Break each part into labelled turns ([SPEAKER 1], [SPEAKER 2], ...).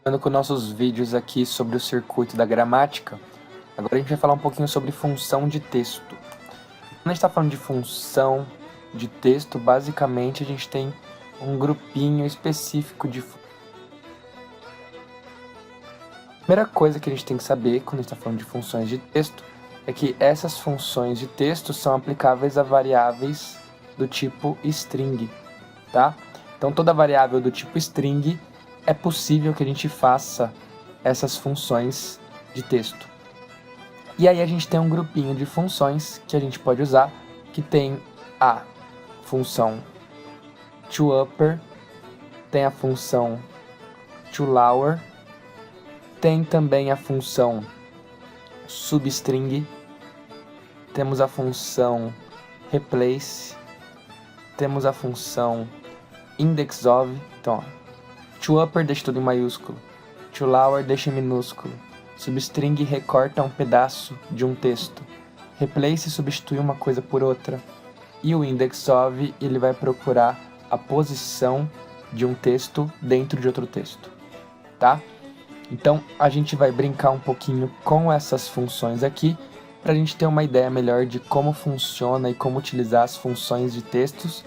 [SPEAKER 1] Continuando com nossos vídeos aqui sobre o circuito da gramática, agora a gente vai falar um pouquinho sobre função de texto. Quando a gente está falando de função de texto, basicamente a gente tem um grupinho específico de funções. A primeira coisa que a gente tem que saber quando a gente está falando de funções de texto é que essas funções de texto são aplicáveis a variáveis do tipo string, tá? Então toda variável do tipo string é possível que a gente faça essas funções de texto. E aí a gente tem um grupinho de funções que a gente pode usar, que tem a função toUpper, tem a função toLower, tem também a função substring, temos a função replace, temos a função indexOf. Então, toUpper deixa tudo em maiúsculo, toLower deixa em minúsculo, substring recorta um pedaço de um texto, replace substitui uma coisa por outra, e o indexOf ele vai procurar a posição de um texto dentro de outro texto, tá? Então a gente vai brincar um pouquinho com essas funções aqui para a gente ter uma ideia melhor de como funciona e como utilizar as funções de textos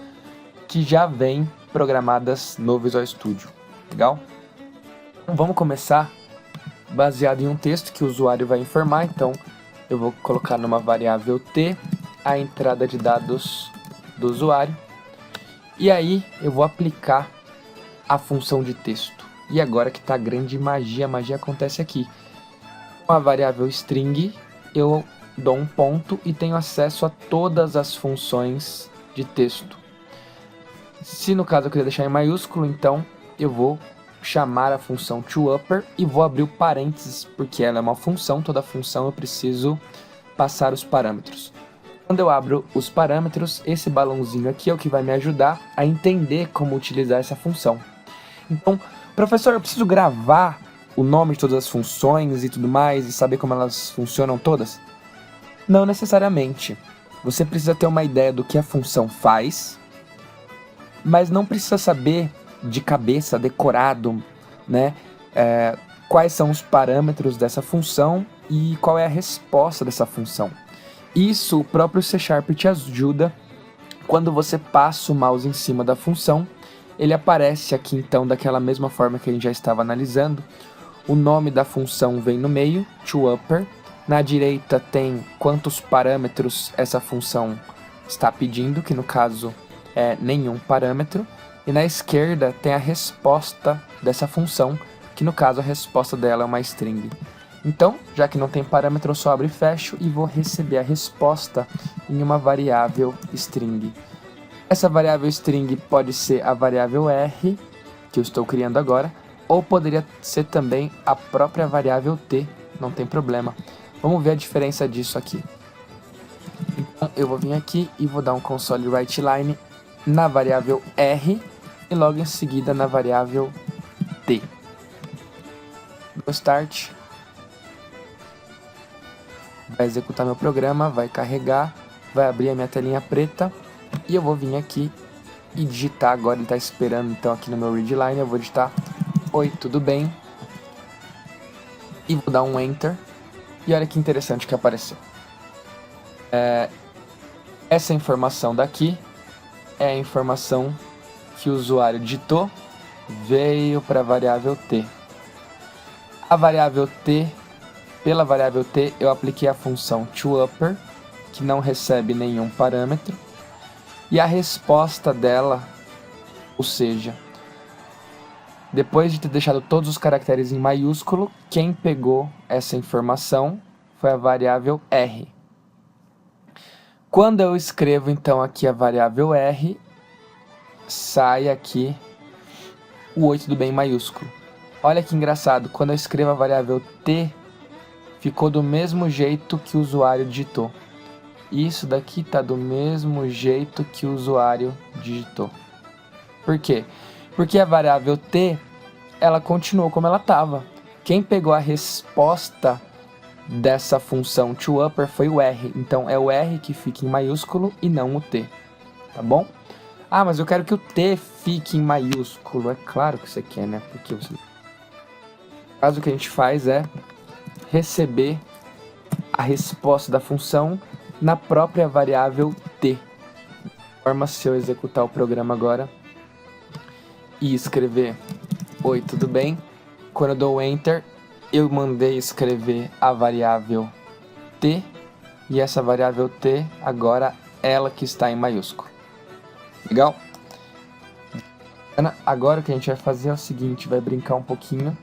[SPEAKER 1] que já vêm programadas no Visual Studio. Legal? Então, vamos começar baseado em um texto que o usuário vai informar. Então eu vou colocar numa variável t a entrada de dados do usuário e aí eu vou aplicar a função de texto. E agora que tá a grande magia, a magia acontece aqui. Com a variável string, eu dou um ponto e tenho acesso a todas as funções de texto. Se no caso eu quiser deixar em maiúsculo, então eu vou chamar a função toUpper e vou abrir o parênteses, porque ela é uma função, toda função eu preciso passar os parâmetros. Quando eu abro os parâmetros, esse balãozinho aqui é o que vai me ajudar a entender como utilizar essa função. Então, professor, eu preciso gravar o nome de todas as funções e tudo mais e saber como elas funcionam todas? Não necessariamente. Você precisa ter uma ideia do que a função faz, mas não precisa saber de cabeça, decorado, né? Quais são os parâmetros dessa função e qual é a resposta dessa função. Isso o próprio C# te ajuda. Quando você passa o mouse em cima da função, ele aparece aqui então daquela mesma forma que a gente já estava analisando. O nome da função vem no meio, toUpper. Na direita tem quantos parâmetros essa função está pedindo, que no caso é nenhum parâmetro. E na esquerda tem a resposta dessa função, que no caso a resposta dela é uma string. Então, já que não tem parâmetro, eu só abro e fecho e vou receber a resposta em uma variável string. Essa variável string pode ser a variável r, que eu estou criando agora, ou poderia ser também a própria variável t, não tem problema. Vamos ver a diferença disso aqui. Então eu vou vir aqui e vou dar um console writeLine na variável r e logo em seguida na variável t. Dou start. Vai executar meu programa, vai carregar, vai abrir a minha telinha preta e eu vou vir aqui e digitar. Agora ele está esperando, então aqui no meu readline eu vou digitar oi, tudo bem? E vou dar um enter e olha que interessante que apareceu. Essa informação daqui é a informação que o usuário digitou, veio para a variável t. A variável t, pela variável t, eu apliquei a função toUpper, que não recebe nenhum parâmetro, e a resposta dela, ou seja, depois de ter deixado todos os caracteres em maiúsculo, quem pegou essa informação foi a variável r. Quando eu escrevo então aqui a variável r, sai aqui o oi tudo bem em maiúsculo. Olha que engraçado, quando eu escrevo a variável t, ficou do mesmo jeito que o usuário digitou. Isso daqui está do mesmo jeito que o usuário digitou. Por quê? Porque a variável t, ela continuou como ela estava. Quem pegou a resposta dessa função toUpper foi o r. Então é o r que fica em maiúsculo e não o t. Tá bom? Ah, mas eu quero que o t fique em maiúsculo. É claro que você quer, né? Porque você... No caso, o que a gente faz é receber a resposta da função na própria variável t. De forma, se eu executar o programa agora e escrever oi, tudo bem? Quando eu dou Enter, eu mandei escrever a variável t, e essa variável t, agora, ela que está em maiúsculo. Legal? Agora o que a gente vai fazer é o seguinte, vai brincar um pouquinho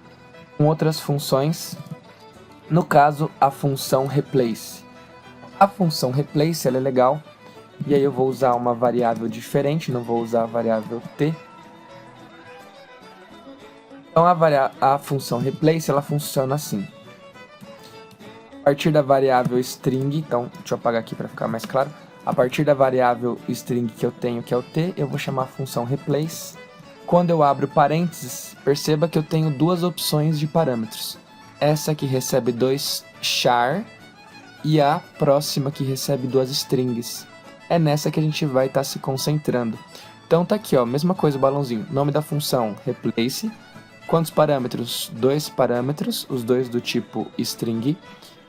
[SPEAKER 1] com outras funções. No caso, a função replace. A função replace, ela é legal, e aí eu vou usar uma variável diferente, não vou usar a variável t. Então a função replace, ela funciona assim. A partir da variável string, então deixa eu apagar aqui para ficar mais claro. A partir da variável string que eu tenho, que é o t, eu vou chamar a função replace. Quando eu abro parênteses, perceba que eu tenho duas opções de parâmetros. Essa que recebe 2 char e a próxima que recebe 2 strings. É nessa que a gente vai estar se concentrando. Então tá aqui, ó, mesma coisa o balãozinho. Nome da função replace. Quantos parâmetros? 2 parâmetros, os dois do tipo string.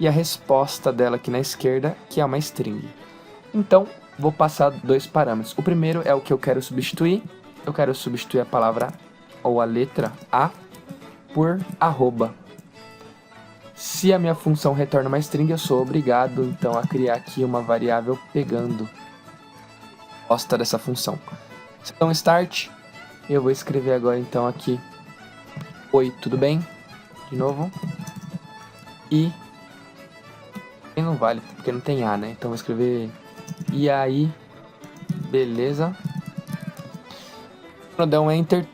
[SPEAKER 1] E a resposta dela aqui na esquerda, que é uma string. Então, vou passar 2 parâmetros. O primeiro é o que eu quero substituir. Eu quero substituir a palavra ou a letra A por arroba. Se a minha função retorna uma string, eu sou obrigado, então, a criar aqui uma variável pegando a resposta dessa função. Se eu der um start, eu vou escrever agora, então, aqui oi, tudo bem? De novo. E não vale, porque não tem A, né? Então, vou escrever e aí, beleza. Quando eu der um Enter,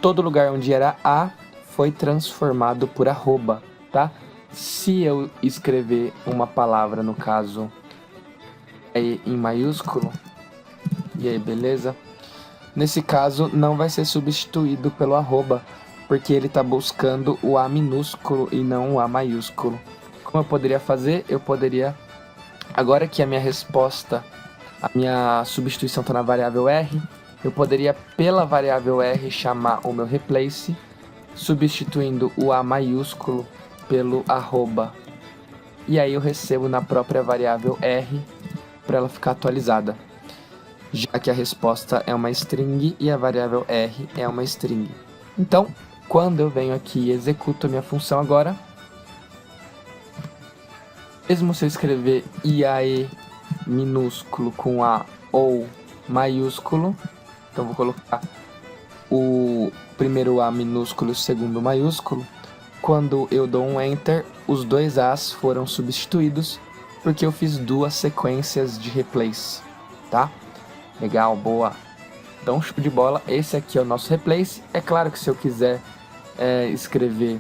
[SPEAKER 1] todo lugar onde era A foi transformado por arroba, tá? Se eu escrever uma palavra, no caso, aí em maiúsculo, e aí, beleza? Nesse caso, não vai ser substituído pelo arroba, porque ele está buscando o A minúsculo e não o A maiúsculo. Como eu poderia fazer? Eu poderia, agora que a minha resposta, a minha substituição está na variável R, eu poderia, pela variável R, chamar o meu replace, substituindo o A maiúsculo pelo arroba. E aí eu recebo na própria variável R para ela ficar atualizada, já que a resposta é uma string e a variável R é uma string. Então, quando eu venho aqui e executo a minha função agora, mesmo se eu escrever IAE minúsculo com A ou maiúsculo, então vou colocar o primeiro A minúsculo e o segundo maiúsculo. Quando eu dou um Enter, os dois A's foram substituídos, porque eu fiz 2 sequências de replace, tá? Legal, boa. Então, show de bola. Esse aqui é o nosso replace. É claro que se eu quiser escrever,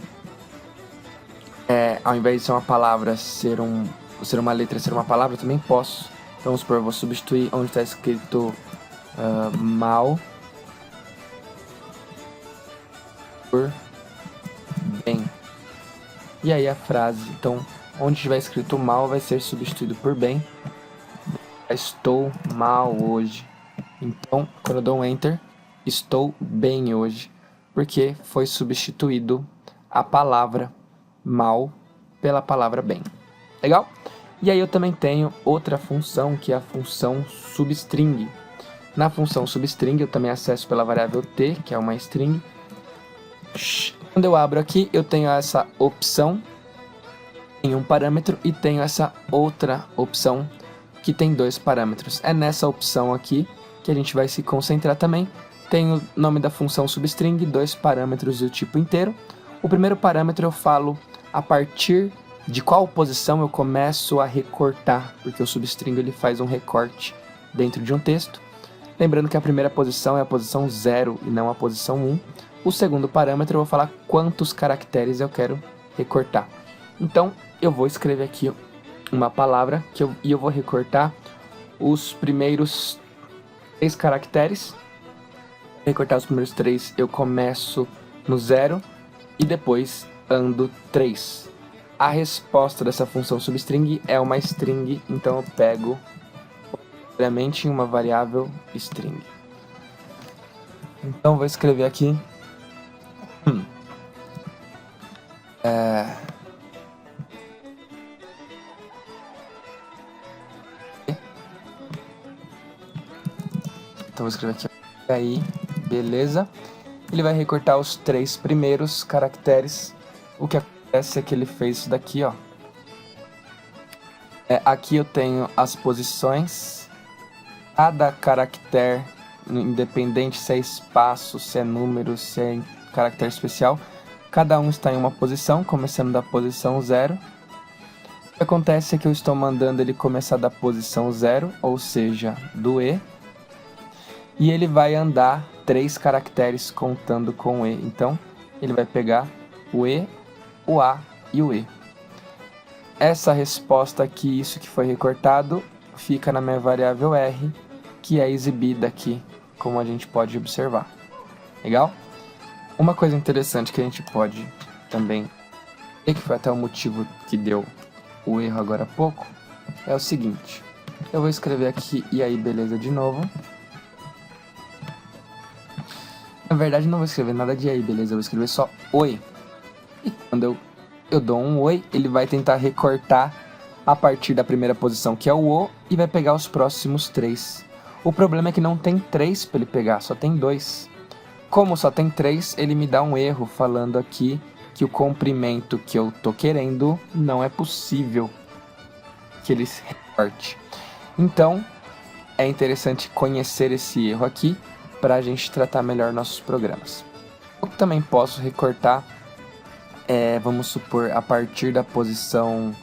[SPEAKER 1] ao invés de ser uma palavra, ser uma letra, ser uma palavra, eu também posso. Então, vamos supor, eu vou substituir onde está escrito mal por bem. E aí a frase, então, onde tiver escrito mal vai ser substituído por bem. Estou mal hoje. Então, quando eu dou um Enter, estou bem hoje, porque foi substituído a palavra mal pela palavra bem. Legal? E aí eu também tenho outra função, que é a função substring. Na função substring eu também acesso pela variável t, que é uma string. Quando eu abro aqui, eu tenho essa opção em um parâmetro e tenho essa outra opção que tem 2 parâmetros. É nessa opção aqui que a gente vai se concentrar também. Tem o nome da função substring, 2 parâmetros e o tipo inteiro. O primeiro parâmetro eu falo a partir de qual posição eu começo a recortar, porque o substring ele faz um recorte dentro de um texto. Lembrando que a primeira posição é a posição 0 e não a posição 1. O segundo parâmetro eu vou falar quantos caracteres eu quero recortar. Então, eu vou escrever aqui uma palavra e eu vou recortar os primeiros 3 caracteres. Recortar os primeiros 3, eu começo no 0 e depois ando 3. A resposta dessa função substring é uma string, então eu pego em uma variável string. Então vou escrever aqui Então vou escrever aqui, ó. Aí, beleza. Ele vai recortar os 3 primeiros caracteres. O que acontece é que ele fez isso daqui, ó. Aqui eu tenho as posições. Cada caractere, independente se é espaço, se é número, se é caractere especial, cada um está em uma posição, começando da posição 0. O que acontece é que eu estou mandando ele começar da posição 0, ou seja, do E. E ele vai andar 3 caracteres contando com o E. Então, ele vai pegar o E, o A e o E. Essa resposta aqui, isso que foi recortado, fica na minha variável R, que é exibida aqui, como a gente pode observar. Legal? Uma coisa interessante que a gente pode também ver, que foi até o motivo que deu o erro agora há pouco, é o seguinte. Eu vou escrever aqui, e aí, beleza, de novo. Na verdade, não vou escrever nada de aí, beleza? Eu vou escrever só oi. E quando eu dou um oi, ele vai tentar recortar a partir da primeira posição, que é o O, e vai pegar os próximos 3. O problema é que não tem 3 para ele pegar, só tem 2. Como só tem 3, ele me dá um erro falando aqui que o comprimento que eu tô querendo não é possível que ele se recorte. Então, é interessante conhecer esse erro aqui para a gente tratar melhor nossos programas. Eu também posso recortar, vamos supor, a partir da posição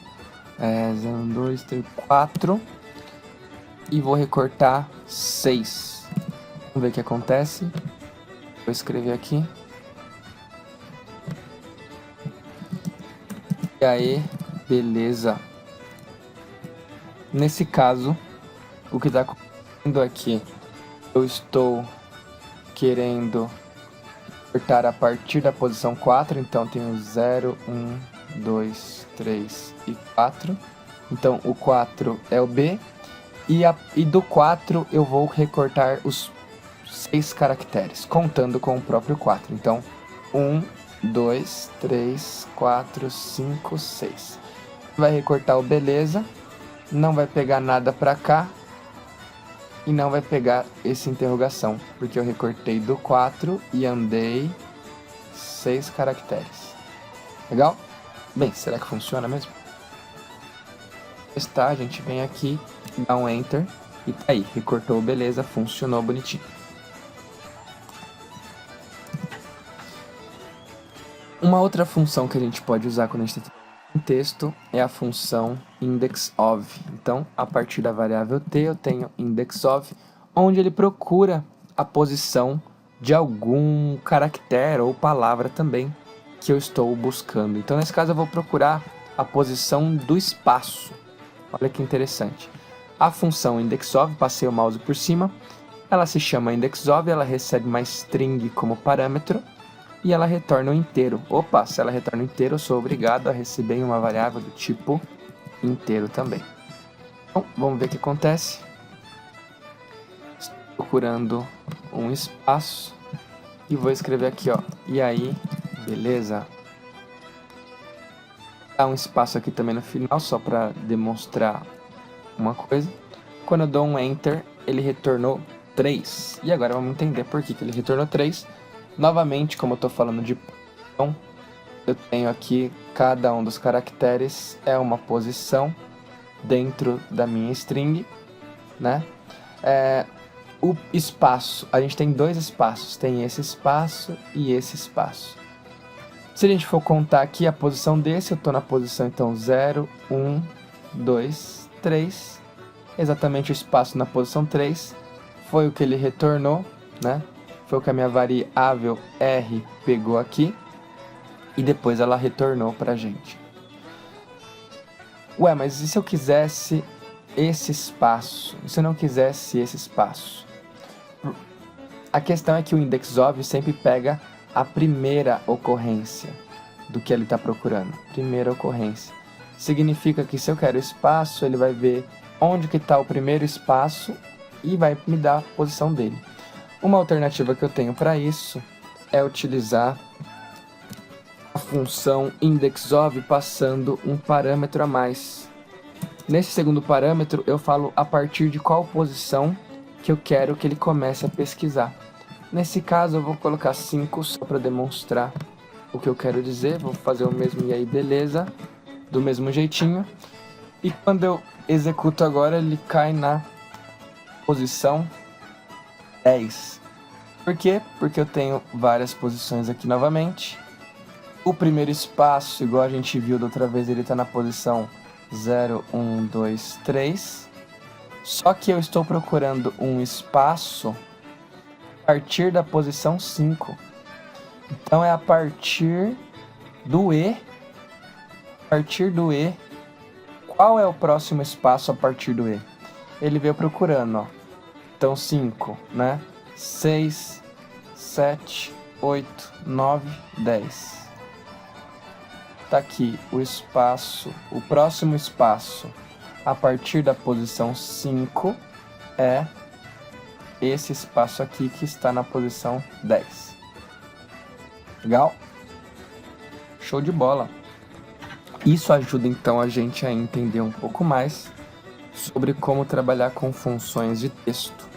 [SPEAKER 1] 0, 2, 3, 4 e vou recortar 6. Vamos ver o que acontece. Vou escrever aqui. E aí, beleza. Nesse caso, o que está acontecendo aqui, eu estou querendo cortar a partir da posição 4, então tenho 0, 1, 2, 3 e 4. Então o 4 é o B, e do 4 eu vou recortar os 6 caracteres, contando com o próprio 4. Então 1, 2, 3, 4, 5, 6. Vai recortar o beleza, não vai pegar nada pra cá, e não vai pegar essa interrogação, porque eu recortei do 4 e andei 6 caracteres. Legal? Bem, será que funciona mesmo? Testar, a gente vem aqui, dá um Enter, e tá aí, recortou, beleza, funcionou bonitinho. Uma outra função que a gente pode usar quando a gente está em texto é a função index_of. Então, a partir da variável t, eu tenho index_of, onde ele procura a posição de algum caractere ou palavra também que eu estou buscando. Então, nesse caso, eu vou procurar a posição do espaço. Olha que interessante. A função index_of, passei o mouse por cima, ela se chama index_of, ela recebe uma string como parâmetro, e ela retorna um inteiro. Opa, se ela retorna um inteiro, eu sou obrigado a receber uma variável do tipo inteiro também. Então, vamos ver o que acontece. Estou procurando um espaço e vou escrever aqui, ó. E aí, beleza? Dá um espaço aqui também no final, só para demonstrar uma coisa. Quando eu dou um Enter, ele retornou 3. E agora vamos entender por que ele retornou 3. Novamente, como eu estou falando de posição, eu tenho aqui cada um dos caracteres é uma posição dentro da minha string, né? O espaço, a gente tem 2 espaços, tem esse espaço e esse espaço. Se a gente for contar aqui a posição desse, eu estou na posição então 0, 1, 2, 3, exatamente o espaço na posição 3, foi o que ele retornou, né? Foi o que a minha variável R pegou aqui, e depois ela retornou pra gente. Ué, mas e se eu quisesse esse espaço? E se eu não quisesse esse espaço? A questão é que o index_of sempre pega a primeira ocorrência do que ele está procurando. Primeira ocorrência. Significa que se eu quero espaço, ele vai ver onde que está o primeiro espaço e vai me dar a posição dele. Uma alternativa que eu tenho para isso é utilizar a função indexOf passando um parâmetro a mais. Nesse segundo parâmetro, eu falo a partir de qual posição que eu quero que ele comece a pesquisar. Nesse caso, eu vou colocar 5 só para demonstrar o que eu quero dizer. Vou fazer o mesmo e aí, beleza, do mesmo jeitinho. E quando eu executo agora, ele cai na posição 10. Por quê? Porque eu tenho várias posições aqui novamente. O primeiro espaço, igual a gente viu da outra vez, ele está na posição 0, 1, 2, 3. Só que eu estou procurando um espaço a partir da posição 5. Então é a partir do E. A partir do E. Qual é o próximo espaço a partir do E? Ele veio procurando, ó. Então 5, né? 6, 7, 8, 9, 10. Tá aqui o espaço, o próximo espaço a partir da posição 5 é esse espaço aqui que está na posição 10. Legal? Show de bola! Isso ajuda então a gente a entender um pouco mais sobre como trabalhar com funções de texto.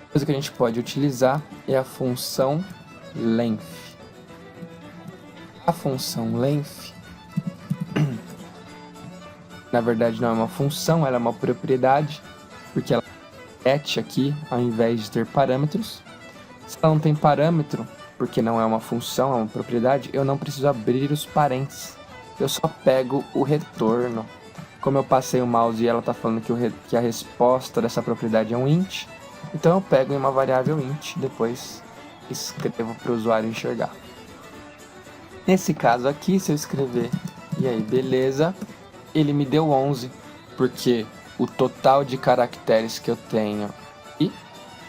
[SPEAKER 1] A coisa que a gente pode utilizar é a função length. A função length, na verdade não é uma função, ela é uma propriedade, porque ela repete aqui ao invés de ter parâmetros. Se ela não tem parâmetro, porque não é uma função, é uma propriedade, eu não preciso abrir os parênteses. Eu só pego o retorno. Como eu passei o mouse e ela está falando que a resposta dessa propriedade é um int, então eu pego em uma variável int, depois escrevo para o usuário enxergar. Nesse caso aqui, se eu escrever e aí beleza, ele me deu 11, porque o total de caracteres que eu tenho aqui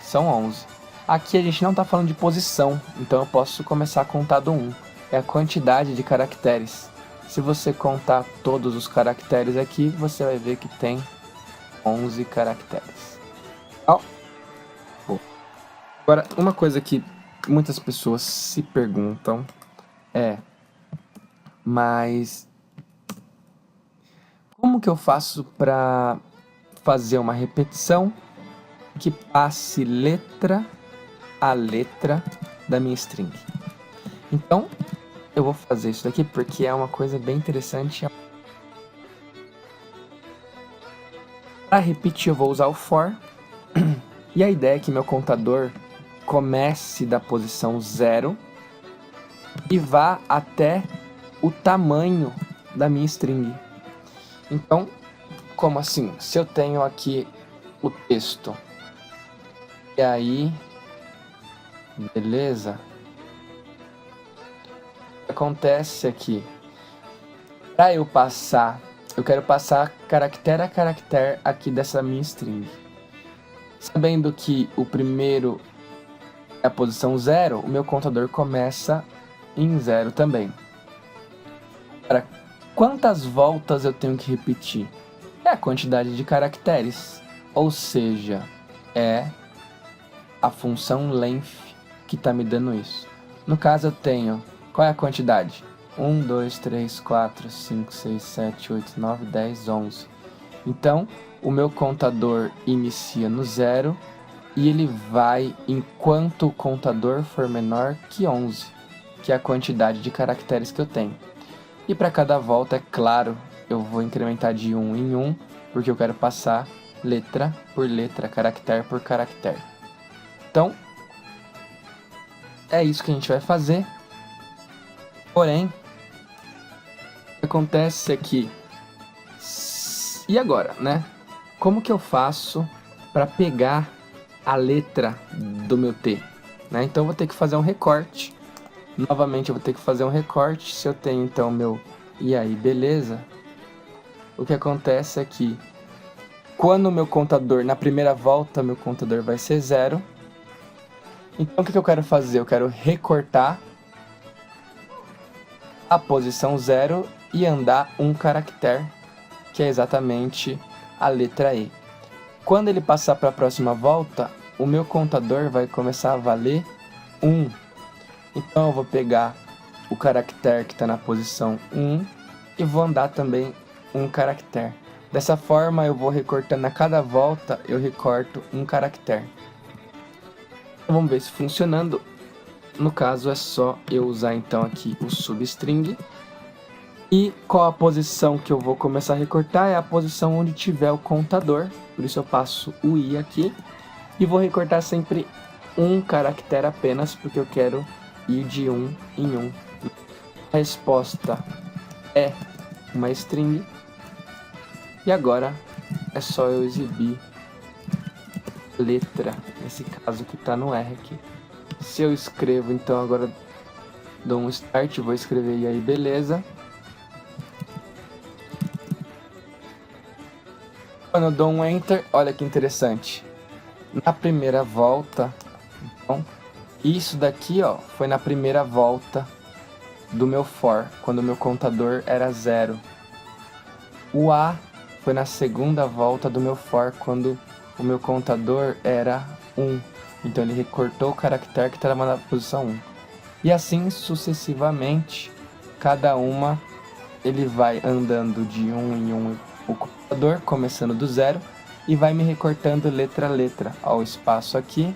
[SPEAKER 1] são 11. Aqui a gente não está falando de posição, então eu posso começar a contar do 1. É a quantidade de caracteres. Se você contar todos os caracteres aqui, você vai ver que tem 11 caracteres. Agora, uma coisa que muitas pessoas se perguntam é: mas como que eu faço para fazer uma repetição que passe letra a letra da minha string? Então, eu vou fazer isso daqui porque é uma coisa bem interessante. Para repetir, eu vou usar o for. E a ideia é que meu contador comece da posição 0 e vá até o tamanho da minha string. Então, como assim? Se eu tenho aqui o texto, e aí, beleza? O que acontece aqui? Para eu quero passar caractere a caractere aqui dessa minha string. Sabendo que o primeiro é a posição 0, o meu contador começa em 0 também. Agora, quantas voltas eu tenho que repetir? É a quantidade de caracteres, ou seja, é a função length que está me dando isso. No caso eu tenho, qual é a quantidade? 1, 2, 3, 4, 5, 6, 7, 8, 9, 10, 11. Então, o meu contador inicia no 0 e ele vai enquanto o contador for menor que 11, que é a quantidade de caracteres que eu tenho. E para cada volta, é claro, eu vou incrementar de 1 em 1, porque eu quero passar letra por letra, caractere por caractere. Então, é isso que a gente vai fazer. Porém, o que acontece é que... E agora, né? Como que eu faço para pegar a letra do meu T? Né? Então, eu vou ter que fazer um recorte. Novamente, eu vou ter que fazer um recorte. Se eu tenho, então, meu... E aí, beleza? O que acontece é que quando o meu contador, na primeira volta, meu contador vai ser 0. Então, o que eu quero fazer? Eu quero recortar a posição 0 e andar um caractere, que é exatamente a letra E. Quando ele passar para a próxima volta, o meu contador vai começar a valer 1. Então, eu vou pegar o caractere que está na posição 1 e vou andar também um caractere. Dessa forma eu vou recortando a cada volta, eu recorto um caractere. Vamos ver se funcionando. No caso é só eu usar então aqui o substring. E qual a posição que eu vou começar a recortar? É a posição onde tiver o contador. Por isso eu passo o i aqui. E vou recortar sempre um caractere apenas, porque eu quero ir de um em um. A resposta é uma string. E agora é só eu exibir letra, nesse caso que está no R aqui. Se eu escrevo, então agora dou um start, vou escrever e aí beleza. Quando eu dou um enter, olha que interessante. Na primeira volta, então, isso daqui ó, foi na primeira volta do meu for, quando o meu contador era 0. O A foi na segunda volta do meu for, quando o meu contador era 1. Então ele recortou o caractere que estava na posição 1. E assim sucessivamente, cada uma ele vai andando de um em um o contador, começando do 0, e vai me recortando letra a letra. Ó, o espaço aqui.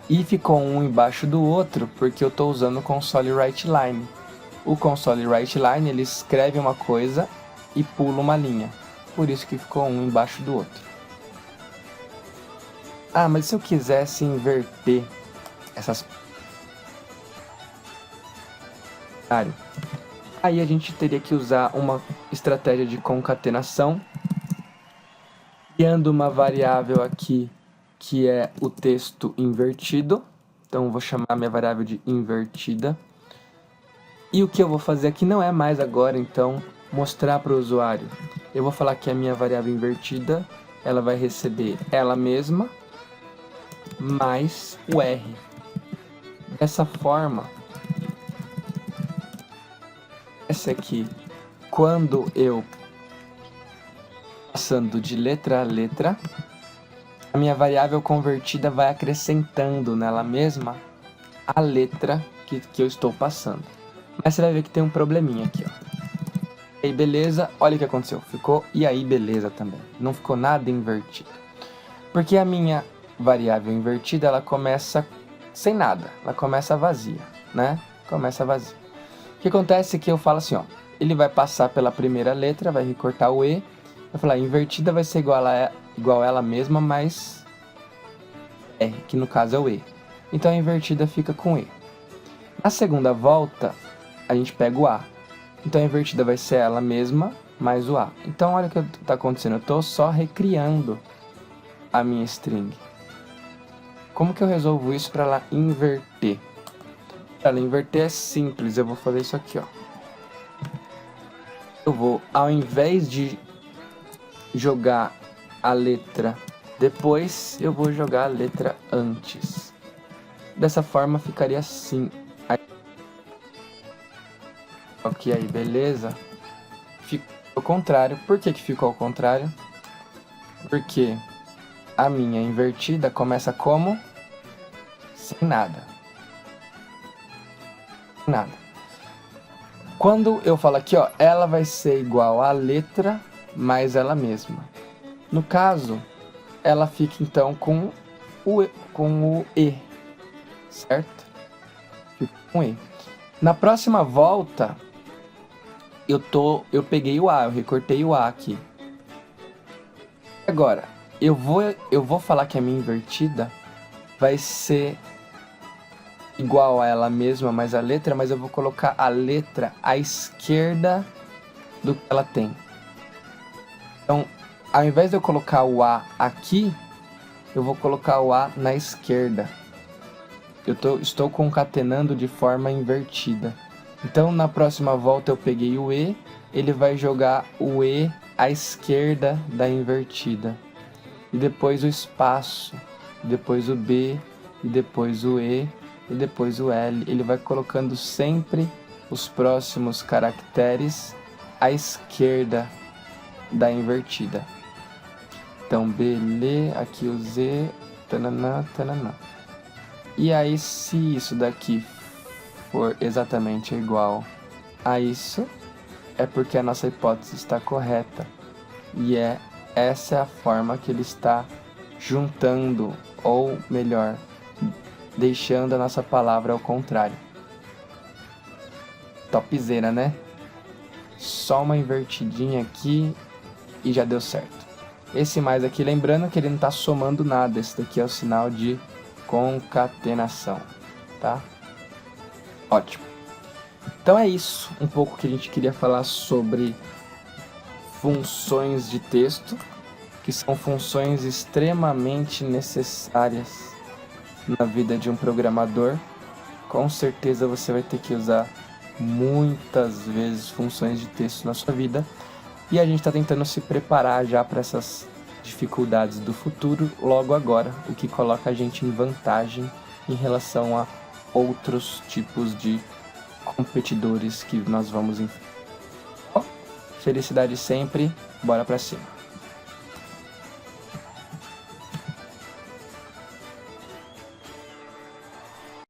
[SPEAKER 1] E ficou um embaixo do outro, porque eu estou usando o console write line. O console write line ele escreve uma coisa e pula uma linha. Por isso que ficou um embaixo do outro. Ah, mas se eu quisesse inverter essas... Aí a gente teria que usar uma estratégia de concatenação, criando uma variável aqui que é o texto invertido. Então eu vou chamar minha variável de invertida. E o que eu vou fazer aqui não é mais agora, então, mostrar para o usuário. Eu vou falar que a minha variável invertida, ela vai receber ela mesma mais o R. Dessa forma, essa aqui, quando eu passando de letra a letra, a minha variável convertida vai acrescentando nela mesma a letra que eu estou passando. Mas você vai ver que tem um probleminha aqui, ó. E aí, beleza, olha o que aconteceu. Ficou e aí, beleza também. Não ficou nada invertido. Porque a minha variável invertida, ela começa sem nada. Ela começa vazia, né? Começa vazia. O que acontece é que eu falo assim, ó. Ele vai passar pela primeira letra, vai recortar o E. Vai falar, invertida vai ser igual a ela mesma, mais R, que no caso é o E. Então a invertida fica com E. Na segunda volta, a gente pega o A. Então a invertida vai ser ela mesma, mais o A. Então olha o que está acontecendo, eu estou só recriando a minha string. Como que eu resolvo isso para ela inverter? Para ela inverter é simples, eu vou fazer isso aqui, ó. Eu vou, ao invés de jogar a letra depois, eu vou jogar a letra antes. Dessa forma ficaria assim. Ok, aí, beleza. Ficou ao contrário. Por que que ficou ao contrário? Porque a minha invertida começa como? Sem nada. Sem nada. Quando eu falo aqui, ó, ela vai ser igual a letra mais ela mesma. No caso, ela fica então com o E, certo? Fica com E. Na próxima volta, eu peguei o A, eu recortei o A aqui. Agora, eu vou falar que a minha invertida vai ser igual a ela mesma mais a letra, mas eu vou colocar a letra à esquerda do que ela tem. Então, ao invés de eu colocar o A aqui, eu vou colocar o A na esquerda. Estou concatenando de forma invertida. Então, na próxima volta eu peguei o E, ele vai jogar o E à esquerda da invertida. E depois o espaço, depois o B, e depois o E, e depois o L. Ele vai colocando sempre os próximos caracteres à esquerda da invertida. Então, BL, aqui o Z, tananã, tananã. E aí, se isso daqui for exatamente igual a isso, é porque a nossa hipótese está correta. E essa é a forma que ele está juntando, ou melhor, deixando a nossa palavra ao contrário. Topzera, né? Só uma invertidinha aqui e já deu certo. Esse mais aqui, lembrando que ele não está somando nada, esse daqui é o sinal de concatenação, tá? Ótimo. Então é isso, um pouco que a gente queria falar sobre funções de texto, que são funções extremamente necessárias na vida de um programador. Com certeza você vai ter que usar muitas vezes funções de texto na sua vida, e a gente está tentando se preparar já para essas dificuldades do futuro logo agora, o que coloca a gente em vantagem em relação a outros tipos de competidores que nós vamos enfrentar. Felicidade sempre, bora pra cima.